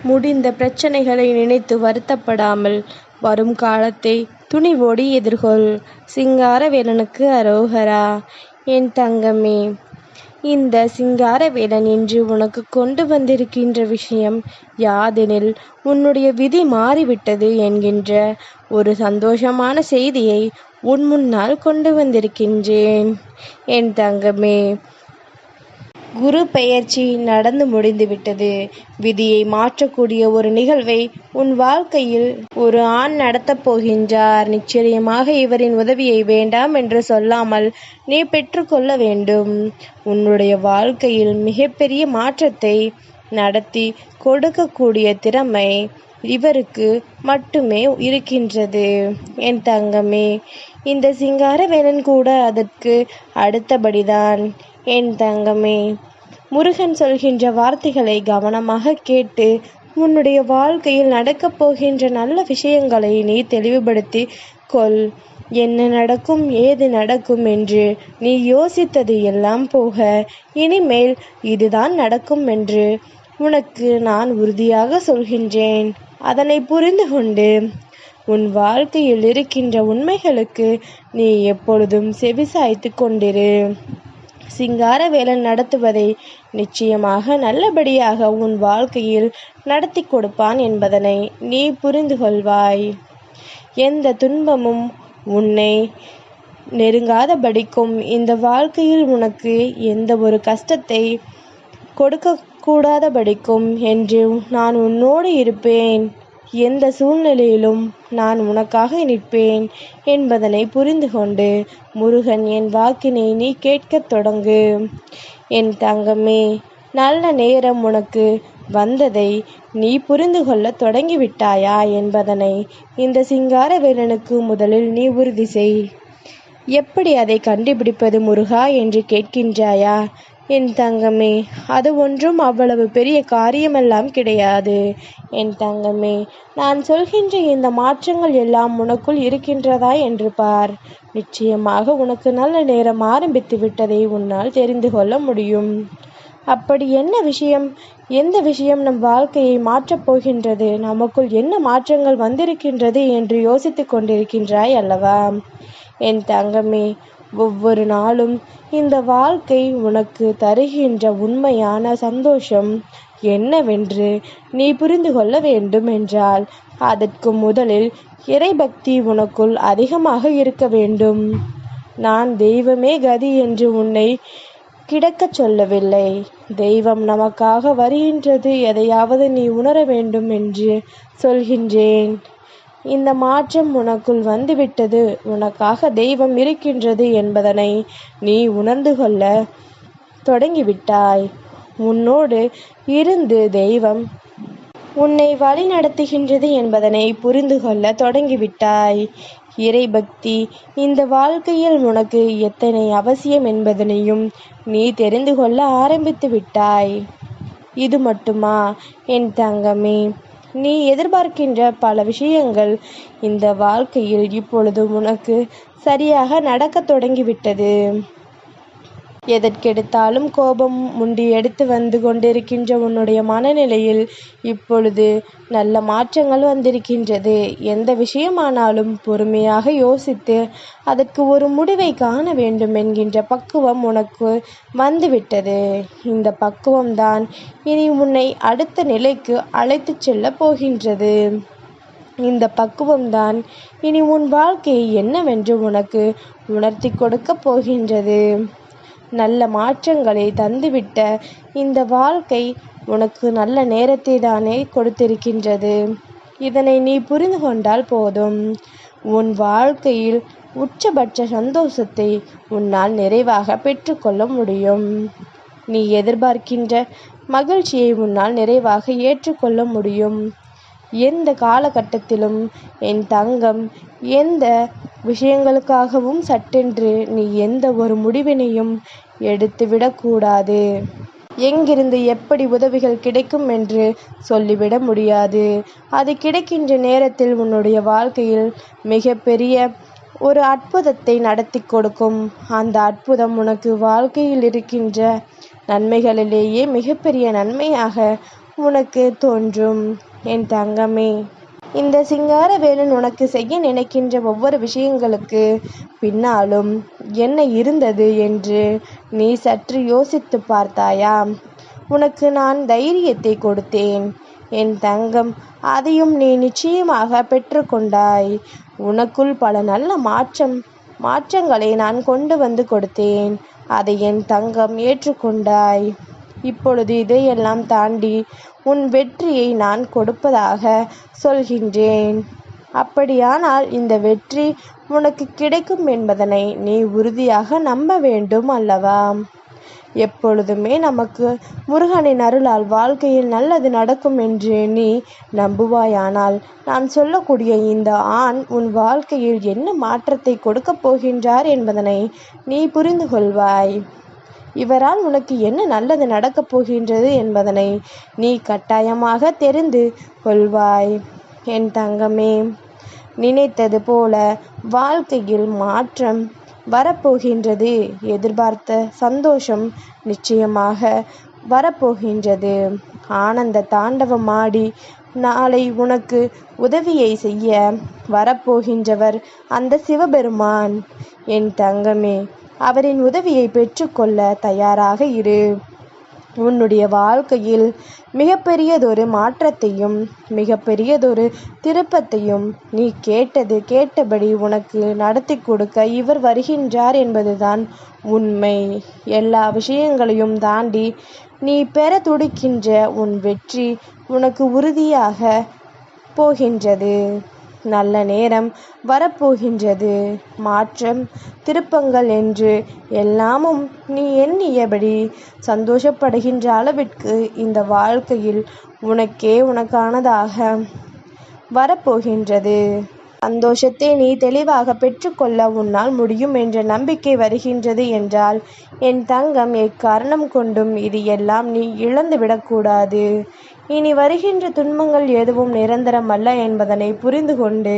முடிந்த பிரச்சனைகளை நினைத்து வருத்தப்படாமல் வரும் காலத்தை துணிவோடு எதிர்கொள். சிங்காரவேலனுக்கு அரோகரா. என் தங்கமே, இந்த சிங்காரவேலன் இன்று உனக்கு கொண்டு வந்திருக்கின்ற விஷயம் யாதெனில், உன்னுடைய விதி மாறிவிட்டது என்கின்ற ஒரு சந்தோஷமான செய்தியை உன் முன்னால் கொண்டு வந்திருக்கின்றேன். என் தங்கமே, குரு பெயர்ச்சி நடந்து முடிந்துவிட்டது. விதியை மாற்றக்கூடிய ஒரு நிகழ்வை உன் வாழ்க்கையில் ஒரு ஆண் நடத்தப் போகின்றார். நிச்சயமாக இவரின் உதவியை வேண்டாம் என்று சொல்லாமல் நீ பெற்றுக்கொள்ள வேண்டும். உன்னுடைய வாழ்க்கையில் மிகப்பெரிய மாற்றத்தை நடத்தி கொடுக்கக்கூடிய திறமை இவருக்கு மட்டுமே இருக்கின்றது. என் தங்கமே, இந்த சிங்காரவேலன் கூட அதற்கு அடுத்தபடிதான். என் தங்கமே, முருகன் சொல்கின்ற வார்த்தைகளை கவனமாக கேட்டு உன்னுடைய வாழ்க்கையில் நடக்கப் போகின்ற நல்ல விஷயங்களை நீ தெளிவுபடுத்தி கொள். என்ன நடக்கும், ஏது நடக்கும் என்று நீ யோசித்தது எல்லாம் போக, இனிமேல் இதுதான் நடக்கும் என்று உனக்கு நான் உறுதியாக சொல்கின்றேன். அதனை புரிந்து கொண்டு உன் வாழ்க்கையில் இருக்கின்ற உண்மைகளுக்கு நீ எப்பொழுதும் செவிசாய்த்து கொண்டிரு. சிங்காரவேலன் நடத்துவதை நிச்சயமாக நல்லபடியாக உன் வாழ்க்கையில் நடத்தி கொடுப்பான் என்பதனை நீ புரிந்து கொள்வாய். எந்த துன்பமும் உன்னை நெருங்காதபடிக்கும், இந்த வாழ்க்கையில் உனக்கு எந்த ஒரு கஷ்டத்தை கொடுக்க கூடாதபடிக்கும் என்று நான் உன்னோடு இருப்பேன். எந்த சூழ்நிலையிலும் நான் உனக்காக நிற்பேன் என்பதனை புரிந்து கொண்டு முருகன் என் வாக்கினை நீ கேட்கத் தொடங்கு. என் தங்கமே, நல்ல நேரம் உனக்கு வந்ததை நீ புரிந்து கொள்ள தொடங்கிவிட்டாயா என்பதனை இந்த சிங்காரவேலனுக்கு முதலில் நீ உறுதி செய். எப்படி அதை கண்டுபிடிப்பது முருகா என்று கேட்கின்றாயா? என் தங்கமே, அது ஒன்றும் அவ்வளவு பெரிய காரியமெல்லாம் கிடையாது. என் தங்கமே, நான் சொல்கின்ற இந்த மாற்றங்கள் எல்லாம் உனக்குள் இருக்கின்றதா என்று பார். நிச்சயமாக உனக்கு நல்ல நேரம் ஆரம்பித்து விட்டதை உன்னால் தெரிந்து கொள்ள முடியும். அப்படி என்ன விஷயம், எந்த விஷயம் நம் வாழ்க்கையை மாற்றப் போகின்றது, நமக்குள் என்ன மாற்றங்கள் வந்திருக்கின்றது என்று யோசித்து கொண்டிருக்கின்றாய் அல்லவா? என் தங்கமே, ஒவ்வொரு நாளும் இந்த வாழ்க்கை உனக்கு தருகின்ற உண்மையான சந்தோஷம் என்னவென்று நீ புரிந்து கொள்ள வேண்டும் என்றால், அதற்கு முதலில் இறைபக்தி உனக்குள் அதிகமாக இருக்க வேண்டும். நான் தெய்வமே கதி என்று உன்னை கிடக்கச் சொல்லவில்லை. தெய்வம் நமக்காக வருகின்றது, எதையாவது நீ உணர வேண்டும் என்று சொல்கின்றேன். இந்த மாற்றம் உனக்குள் வந்துவிட்டது, உனக்காக தெய்வம் இருக்கின்றது என்பதனை நீ உணர்ந்து கொள்ள தொடங்கிவிட்டாய். உன்னோடு இருந்து தெய்வம் உன்னை வழி நடத்துகின்றது என்பதனை புரிந்து கொள்ள தொடங்கிவிட்டாய். இறைபக்தி இந்த வாழ்க்கையில் உனக்கு எத்தனை அவசியம் என்பதனையும் நீ தெரிந்து கொள்ள ஆரம்பித்து விட்டாய். இது மட்டுமா என் தங்கமே, நீ எதிர்பார்க்கின்ற பல விஷயங்கள் இந்த வாழ்க்கையில் இப்பொழுது உனக்கு சரியாக நடக்க தொடங்கிவிட்டது. எதற்கெடுத்தாலும் கோபம் முண்டி எடுத்து வந்து கொண்டிருக்கின்ற உன்னுடைய மனநிலையில் இப்பொழுது நல்ல மாற்றங்கள் வந்திருக்கின்றது. எந்த விஷயமானாலும் பொறுமையாக யோசித்து அதற்கு ஒரு முடிவை காண வேண்டும் என்கின்ற பக்குவம் உனக்கு வந்துவிட்டது. இந்த பக்குவம்தான் இனி உன்னை அடுத்த நிலைக்கு அழைத்து செல்ல போகின்றது. இந்த பக்குவம்தான் இனி உன் வாழ்க்கை என்னவென்று உனக்கு உணர்த்தி கொடுக்க போகின்றது. நல்ல மாற்றங்களை தந்துவிட்ட இந்த வாழ்க்கை உனக்கு நல்ல நேரத்தை தானே கொடுத்திருக்கின்றது. இதனை நீ புரிந்து கொண்டால் போதும். உன் வாழ்க்கையில் உச்சபட்ச சந்தோஷத்தை உன்னால் நிறைவாக பெற்றுக்கொள்ள முடியும். நீ எதிர்பார்க்கின்ற மகிழ்ச்சியை உன்னால் நிறைவாக ஏற்றுக்கொள்ள முடியும். எந்த காலகட்டத்திலும் என் தங்கம், எந்த விஷயங்களுக்காகவும் சட்டென்று நீ எந்த ஒரு முடிவினையும் எடுத்துவிடக்கூடாது. எங்கிருந்து எப்படி உதவிகள் கிடைக்கும் என்று சொல்லிவிட முடியாது. அது கிடைக்கின்ற நேரத்தில் உன்னுடைய வாழ்க்கையில் மிகப்பெரிய ஒரு அற்புதத்தை நடத்தி கொடுக்கும். அந்த அற்புதம் உனக்கு வாழ்க்கையில் இருக்கின்ற நன்மைகளிலேயே மிகப்பெரிய நன்மையாக உனக்கு தோன்றும். என் தங்கமே, இந்த சிங்காரவேலன் உனக்கு செய்ய நினைக்கின்ற ஒவ்வொரு விஷயங்களுக்கு பின்னாலும் என்ன இருந்தது என்று நீ சற்று யோசித்து பார்த்தாயா? உனக்கு நான் தைரியத்தை கொடுத்தேன் என் தங்கம். அதையும் நீ நிச்சயமாக பெற்றுக்கொண்டாய். உனக்குள் பல நல்ல மாற்றங்களை நான் கொண்டு வந்து கொடுத்தேன். அதை என் தங்கம் ஏற்றுக்கொண்டாய். இப்பொழுது இதையெல்லாம் தாண்டி உன் வெற்றியை நான் கொடுப்பதாக சொல்கின்றேன். அப்படியானால் இந்த வெற்றி உனக்கு கிடைக்கும் என்பதனை நீ உறுதியாக நம்ப வேண்டும் அல்லவா? எப்பொழுதுமே நமக்கு முருகனின் அருளால் வாழ்க்கையில் நல்லது நடக்கும் என்று நீ நம்புவாயானால், நான் சொல்லக்கூடிய இந்த ஆண் உன் வாழ்க்கையில் என்ன மாற்றத்தை கொடுக்கப் போகின்றார் என்பதனை நீ புரிந்து கொள்வாய். இவரால் உனக்கு என்ன நல்லது நடக்கப் போகின்றது என்பதனை நீ கட்டாயமாக தெரிந்து கொள்வாய். என் தங்கமே, நினைத்தது போல வாழ்க்கையில் மாற்றம் வரப்போகின்றது. எதிர்பார்த்த சந்தோஷம் நிச்சயமாக வரப்போகின்றது. ஆனந்த தாண்டவமாடி நாளை உனக்கு உதவியை செய்ய வரப்போகின்றவர் அந்த சிவபெருமான். என் தங்கமே, அவரின் உதவியை பெற்றுக்கொள்ள தயாராக இரு. உன்னுடைய வாழ்க்கையில் மிகப்பெரியதொரு மாற்றத்தையும் மிகப்பெரியதொரு திருப்பத்தையும் நீ கேட்டபடி உனக்கு நடத்தி கொடுக்க இவர் வருகின்றார் என்பதுதான் உண்மை. எல்லா விஷயங்களையும் தாண்டி நீ பெற துடிக்கின்ற உன் வெற்றி உனக்கு உறுதியாக போகின்றது. நல்ல நேரம் வரப்போகின்றது. மாற்றம், திருப்பங்கள் என்று எல்லாமும் நீ எண்ணியபடி சந்தோஷப்படுகின்ற அளவிற்கு இந்த வாழ்க்கையில் உனக்கானதாக வரப்போகின்றது. சந்தோஷத்தை நீ தெளிவாக பெற்றுக்கொள்ள உன்னால் முடியும் என்ற நம்பிக்கை வருகின்றது என்றால், என் தங்கம், எக்காரணம் கொண்டும் இது எல்லாம் நீ இழந்துவிடக்கூடாது. இனி வருகின்ற துன்பங்கள் எதுவும் நிரந்தரம் அல்ல என்பதனை புரிந்து கொண்டு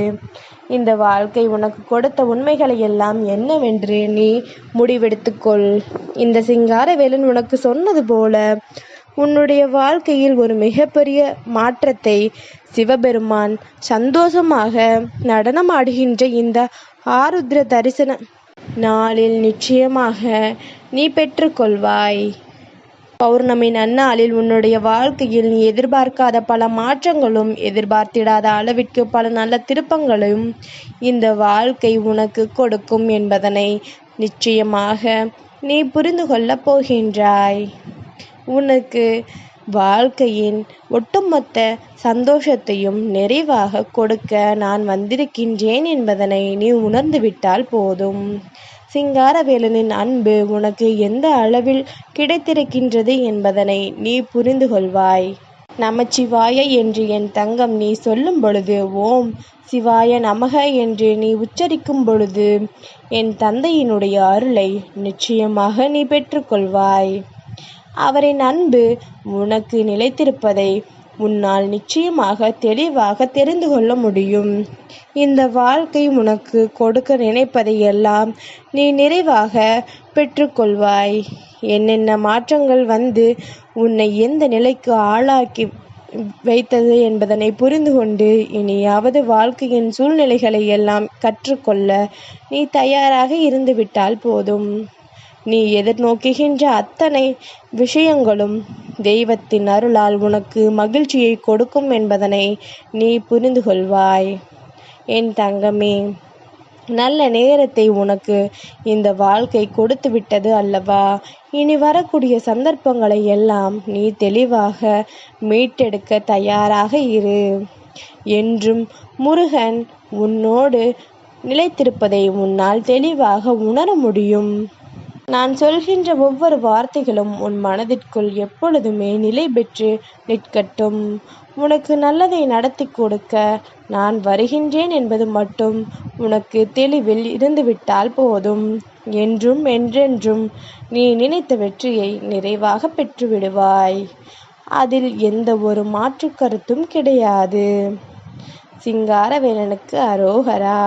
இந்த வாழ்க்கை உனக்கு கொடுத்த உண்மைகளை எல்லாம் என்னவென்று நீ முடிவெடுத்துக்கொள். இந்த சிங்காரவேலன் உனக்கு சொன்னது போல உன்னுடைய வாழ்க்கையில் ஒரு மிகப்பெரிய மாற்றத்தை சிவபெருமான் சந்தோஷமாக நடனமாடுகின்ற இந்த ஆருத்ர தரிசன நாளில் நிச்சயமாக நீ பெற்றுக்கொள்வாய். பௌர்ணமி நன்னாளில் உன்னுடைய வாழ்க்கையில் நீ எதிர்பார்க்காத பல மாற்றங்களும் எதிர்பார்த்திடாத அளவிற்கு பல நல்ல திருப்பங்களும் இந்த வாழ்க்கை உனக்கு கொடுக்கும் என்பதனை நிச்சயமாக நீ புரிந்து கொள்ளப் போகின்றாய். உனக்கு வாழ்க்கையின் ஒட்டுமொத்த சந்தோஷத்தையும் நிறைவாக கொடுக்க நான் வந்திருக்கின்றேன் என்பதனை நீ உணர்ந்துவிட்டால் போதும். சிங்காரவேலனின் அன்பு உனக்கு எந்த அளவில் கிடைத்திருக்கின்றது என்பதனை நீ புரிந்து கொள்வாய். நமச்சிவாய என்று என் தங்கம் நீ சொல்லும் பொழுது, ஓம் சிவாய நமக என்று நீ உச்சரிக்கும் பொழுது என் தந்தையினுடைய அருளை நிச்சயமாக நீ பெற்றுக்கொள்வாய். அவரின் அன்பு உனக்கு நிலைத்திருப்பதை உன்னால் நிச்சயமாக தெளிவாக தெரிந்து கொள்ள முடியும். இந்த வாழ்க்கை உனக்கு கொடுக்க நினைப்பதை எல்லாம் நீ நிறைவாக பெற்றுக்கொள்வாய். என்னென்ன மாற்றங்கள் வந்து உன்னை எந்த நிலைக்கு ஆளாக்கி வைத்தது என்பதனை புரிந்து கொண்டு இனியாவது வாழ்க்கையின் சூழ்நிலைகளை எல்லாம் கற்றுக்கொள்ள நீ தயாராக இருந்துவிட்டால் போதும். நீ எதிர்நோக்குகின்ற அத்தனை விஷயங்களும் தெய்வத்தின் அருளால் உனக்கு மகிழ்ச்சியை கொடுக்கும் என்பதனை நீ புரிந்து கொள்வாய். என் தங்கமே, நல்ல நேரத்தை உனக்கு இந்த வாழ்க்கை கொடுத்து விட்டது அல்லவா? இனி வரக்கூடிய சந்தர்ப்பங்களை எல்லாம் நீ தெளிவாக மீட்டெடுக்க தயாராக இரு. என்றும் முருகன் உன்னோடு நிலைத்திருப்பதை உன்னால் தெளிவாக உணர முடியும். நான் சொல்கின்ற ஒவ்வொரு வார்த்தைகளும் உன் மனதிற்குள் எப்பொழுதுமே நிலை பெற்று நிற்கட்டும். உனக்கு நல்லதை நடத்தி கொடுக்க நான் வருகின்றேன் என்பது மட்டும் உனக்கு தெளிவில் இருந்துவிட்டால் போதும். என்றும் என்றென்றும் நீ நினைத்த வெற்றியை நிறைவாக பெற்று விடுவாய். அதில் எந்த ஒரு மாற்று கருத்தும் கிடையாது. சிங்காரவேலனுக்கு அரோகரா.